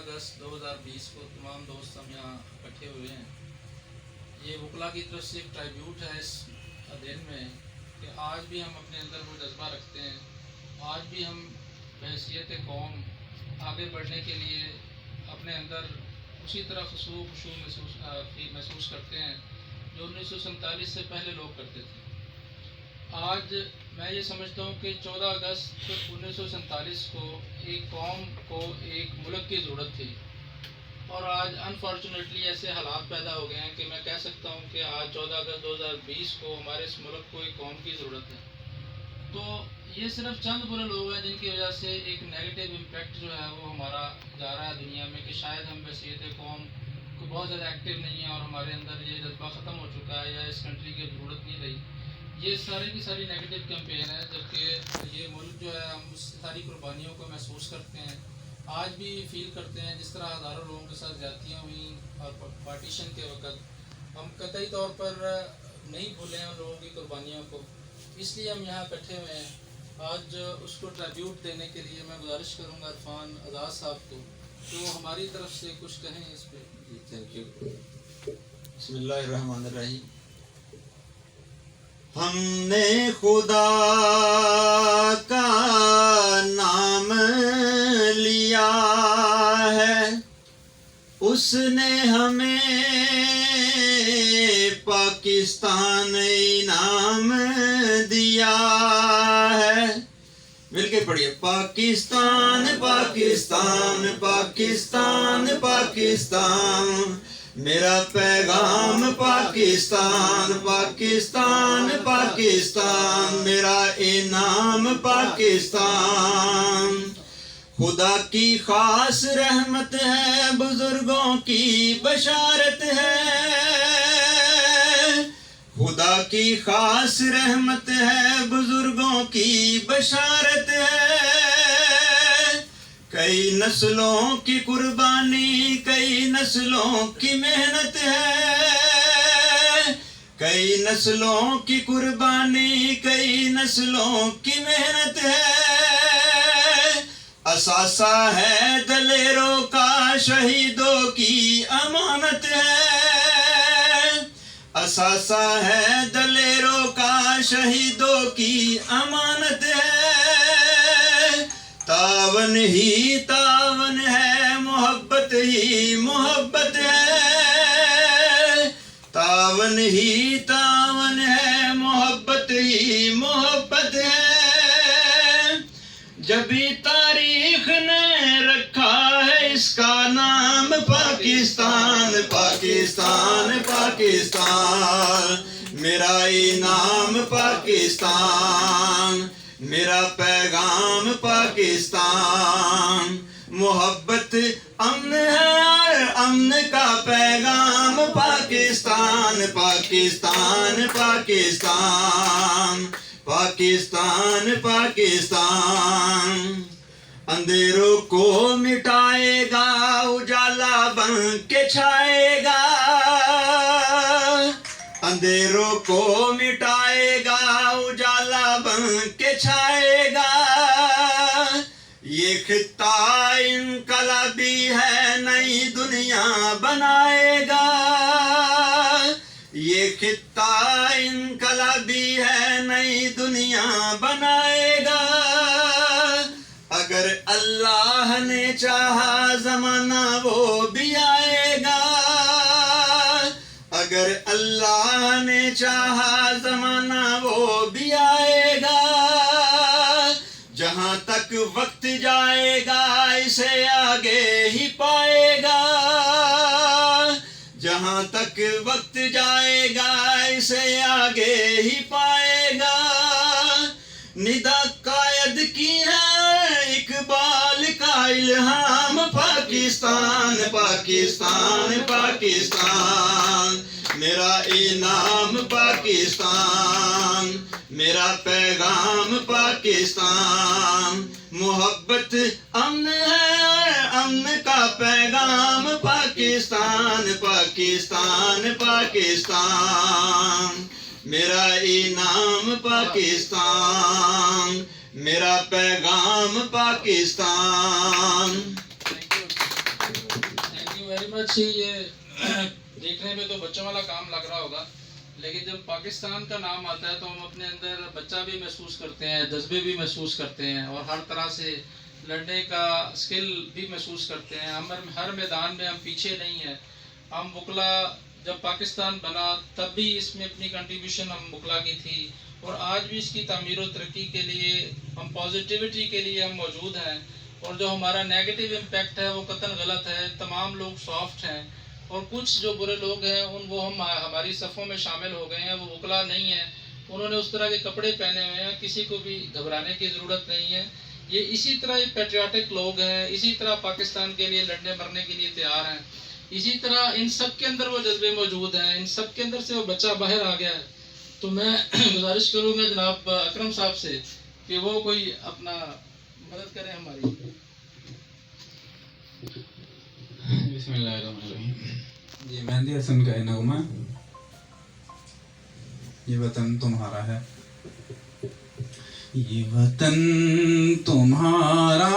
अगस्त 2020 को तमाम दोस्त हम यहाँ इकट्ठे हुए हैं। ये वकला की तरफ से एक ट्राइब्यूट है इस दिन में कि आज भी हम अपने अंदर वो जज्बा रखते हैं, आज भी हम बहैसियत कौम आगे बढ़ने के लिए अपने अंदर उसी तरह खुशू महसूस करते हैं जो 1947 से पहले लोग करते थे। आज मैं ये समझता हूँ कि 14 अगस्त 1947 को एक कौम को एक मुल्क की ज़रूरत थी और आज अनफॉर्चुनेटली ऐसे हालात पैदा हो गए हैं कि मैं कह सकता हूँ कि आज 14 अगस्त 2020 को हमारे इस मुल्क को एक कौम की ज़रूरत है। तो ये सिर्फ चंद बुरे लोग हैं जिनकी वजह से एक नेगेटिव इम्पैक्ट जो है वो हमारा जा रहा है दुनिया में कि शायद हम बहैसियत कौम को बहुत ज़्यादा एक्टिव नहीं है और हमारे अंदर ये जज्बा ख़त्म हो चुका है या इस कंट्री की ज़रूरत नहीं रही। ये सारी की सारी नेगेटिव कैंपेन है, जबकि ये मुल्क जो है हम उस सारी कुर्बानियों को महसूस करते हैं, आज भी फील करते हैं। जिस तरह हज़ारों लोगों के साथ ज़्यादतियाँ हुई और पार्टीशन के वक्त हम कतई तौर पर नहीं भूले हैं उन लोगों की कुर्बानियों को, इसलिए हम यहाँ इकट्ठे हुए हैं। आज उसको ट्रिब्यूट देने के लिए मैं गुजारिश करूँगा इरफान आज़ाद साहब को तो हमारी तरफ से कुछ कहें इस पर। जी थैंक यू। बिस्मिल्लाहिर्रहमानिर्रहीम। हमने खुदा का नाम लिया है, उसने हमें पाकिस्तान इनाम दिया है। मिलके पढ़िए, पाकिस्तान पाकिस्तान पाकिस्तान पाकिस्तान, मेरा पैगाम पाकिस्तान पाकिस्तान पाकिस्तान, मेरा इनाम पाकिस्तान। खुदा की खास रहमत है, बुजुर्गों की बशारत है। खुदा की खास रहमत है, बुजुर्गों की बशारत है। कई नस्लों की कुर्बानी, कई नस्लों की मेहनत है। कई नस्लों की कुर्बानी, कई नस्लों की मेहनत है। असासा है दलेरों का, शहीदों की अमानत है। असासा है दलेरों का, शहीदों की अमानत है। तावन ही तावन है, मोहब्बत ही मोहब्बत है। तावन ही तावन है, मोहब्बत ही मोहब्बत है। जभी तारीख ने रखा है इसका नाम पाकिस्तान पाकिस्तान पाकिस्तान, मेरा इनाम पाकिस्तान, मेरा पैगाम पाकिस्तान। मोहब्बत अमन है और अमन का पैगाम पाकिस्तान पाकिस्तान पाकिस्तान पाकिस्तान पाकिस्तान। अंधेरों को मिटाएगा, उजाला बन के छाएगा। अंधेरों को मिटाएगा, उजाला बन के छाएगा। ये खित्ता इनकलाबी है, नई दुनिया बनाएगा। ये खित्ता इनकलाबी है, नई दुनिया बनाएगा। अगर अल्लाह ने चाहा ज़माना वो भी आएगा। अगर अल्लाह ने चाहा ज़माना वो भी आएगा। जहाँ तक वक्त जाएगा इसे आगे ही पाएगा। जहाँ तक वक्त जाएगा इसे आगे ही पाएगा। निदा कायद की है इकबाल का इल्हाम पाकिस्तान पाकिस्तान पाकिस्तान, मेरा इनाम पाकिस्तान, मेरा पैगाम पाकिस्तान। मोहब्बत अमन है और अमन का पैगाम पाकिस्तान पाकिस्तान पाकिस्तान, मेरा इनाम पाकिस्तान, मेरा पैगाम पाकिस्तान। मच ही ये देखने में तो बच्चों वाला काम लग रहा होगा, लेकिन जब पाकिस्तान का नाम आता है तो हम अपने अंदर बच्चा भी महसूस करते हैं, जज्बे भी महसूस करते हैं और हर तरह से लड़ने का स्किल भी महसूस करते हैं। हम हर मैदान में हम पीछे नहीं हैं। हम बुकला जब पाकिस्तान बना तब भी इसमें अपनी कंट्रीब्यूशन हम बुकला की थी और आज भी इसकी तामीर और तरक्की के लिए हम पॉजिटिविटी के लिए हम मौजूद हैं। और जो हमारा नेगेटिव इम्पैक्ट है वो कतई गलत है। तमाम लोग सॉफ्ट हैं और कुछ जो बुरे लोग हैं वो हम हमारी सफ़ों में शामिल हो गए हैं। वो बुकला नहीं है, उन्होंने उस तरह के कपड़े पहने हुए हैं, किसी को भी घबराने की ज़रूरत नहीं है। ये इसी तरह ये पैट्रियाटिक लोग हैं, इसी तरह पाकिस्तान के लिए लड़ने मरने के लिए तैयार हैं। इसी तरह इन सब के अंदर वो जज्बे मौजूद हैं, इन सब के अंदर से वो बच्चा बाहर आ गया है। तो मैं गुजारिश करूँगा जनाब अकरम साहब से कि वो कोई अपना मदद करें हमारी। बिस्मिल्लाहिर्रहमानिर्रहीम। ये मेहंदी हसन का नगमा, ये वतन तुम्हारा है, ये वतन तुम्हारा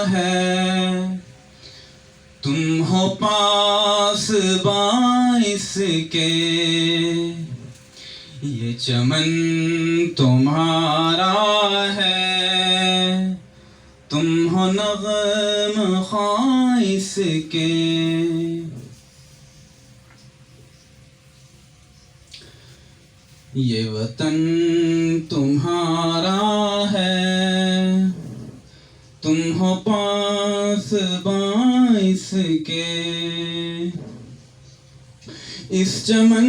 है, तुम हो पास बाइस के, ये चमन तुम्हारा है, तुम हो नग़म ख़ाइस के। ये वतन तुम्हारा है, तुम हो पास बाइस के, इस चमन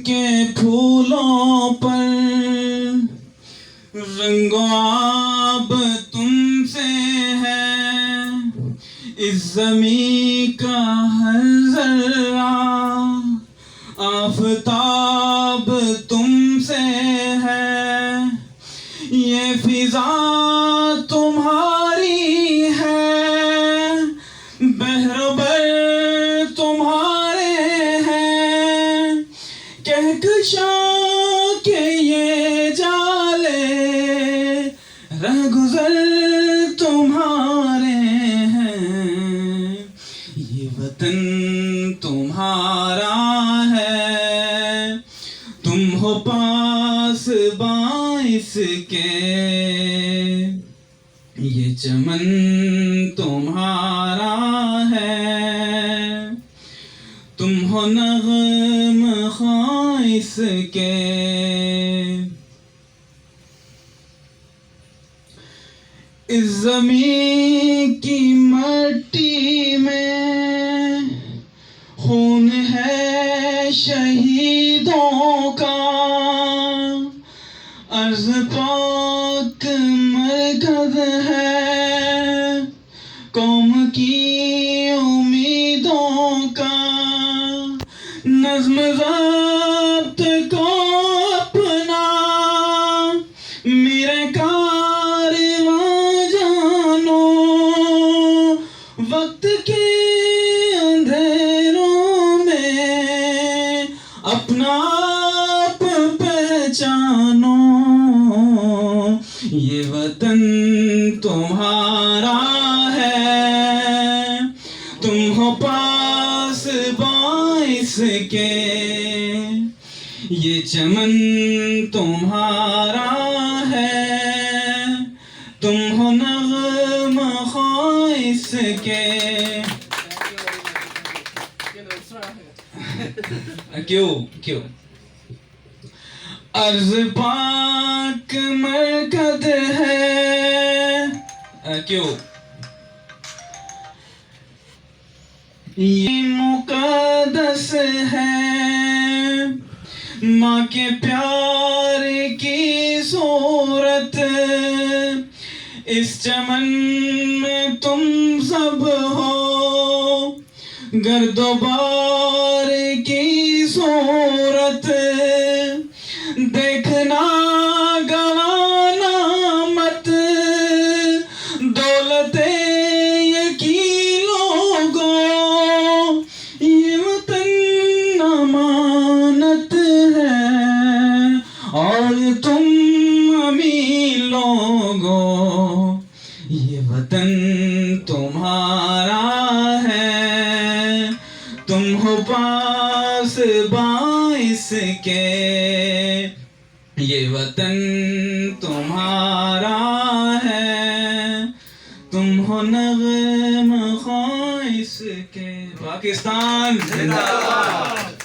के फूलों पर रंगो आब तुमसे है, इस ज़मीं का हर ज़र्रा आफ़ताब तुमसे है, ये फ़िज़ा तुम्हारी है, बहरोबर तुम्हारे हैं, कहकशां के ये जाले रहगुज़र तुम्हारे हैं, ये वतन तुम्हारा है, तुम हो पास बाइस के, ये चमन तुम्हारा है, तुम हो नग़म ख़ाइस के। इस ज़मीं की मट्टी में खून है शहीदों का, अर्ज़ पाक मरकज़ है कौम की उम्मीदों का, नज़्म ज़ब्त को अपना मेरे कारवां जानो, वक्त के अंधेरों में अपना आप पहचानो, ये वतन तुम्हारा है, तुम हो पास बाइस के, ये चमन तुम्हारा है, तुम हो नग़म ख़ाइस के। क्यों अर्ज़ पाक मरकज़ है, क्यों ये मुक़द्दस है, माँ के प्यार की सूरत, इस चमन में तुम सब हो, गर्दोबार की सूरत, देखना गवाना मत, दौलते यकी लोगों, ये वतन अमानत है और तुम अमीर लोगों, ये वतन तुम्हारा है, पास बाइस के, ये वतन तुम्हारा है, तुम हो नग़्म ख़ाइस के। पाकिस्तान जिंदाबाद।